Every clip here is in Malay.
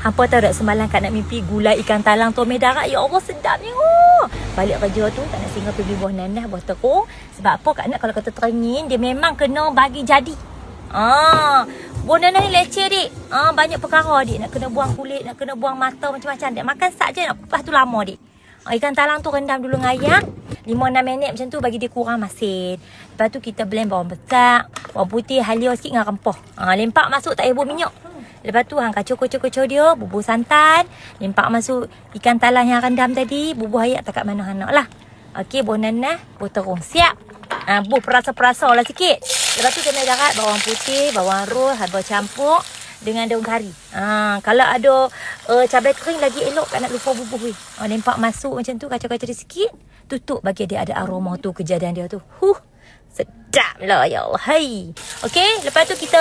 Hampa tahu tak semalam Kak nak mimpi gulai ikan talang tumis darat. Ya Allah sedapnya. Oh. Balik kerja tu tak nak singgah pergi buah nanas, buah terung. Sebab apa Kak nak kalau kata terangin, dia memang kena bagi jadi. Buah nanas ni leceh dik. Banyak perkara dik. Nak kena buang kulit, nak kena buang mata macam-macam. Dik makan sak je nak kupas tu lama dik. Ikan talang tu rendam dulu dengan air 5-6 minit macam tu bagi dia kurang masin. Lepas tu kita blend bawang besar, bawang putih, halia sikit dengan rempah. Lempak masuk tak payah buang minyak. Lepas tu hang kacau-kacau dia, bubur santan, lempak masuk ikan talang yang rendam tadi, bubur air tak kat mana hang nak lah. Okey, buah nanas, buah terung. Siap. Buh perasa-perasa lah sikit. Lepas tu kena darat bawang putih, bawang ros, habis campur dengan daun kari. Kalau ada cabai kering lagi elok, tak nak lupa bubur weh. Lempak masuk macam tu, kacau-kacau dia sikit, tutup bagi dia ada aroma tu, kejadian dia tu. Sedap lah ya Allah. Hai. Okey, lepas tu kita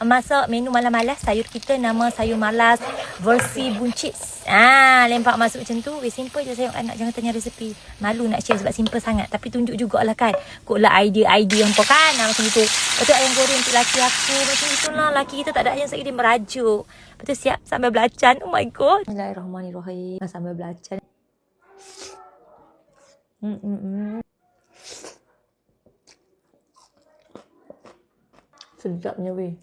masak menu malam-malas. Sayur kita nama sayur malas versi buncis. Lempak masuk macam tu. Simple je sayur anak, jangan tanya resepi. Malu nak share sebab simple sangat. Tapi tunjuk jugalah kan. Kok lah idea-idea hampa kan. Macam tu. Lepas tu ayam goreng untuk laki aku. Macam tu lah. Laki kita tak ada ayam sekali, dia merajuk. Lepas tu siap sambal belacan. Oh my god. Bismillahirrahmanirrahim. Sambal belacan. Sedapnya weh.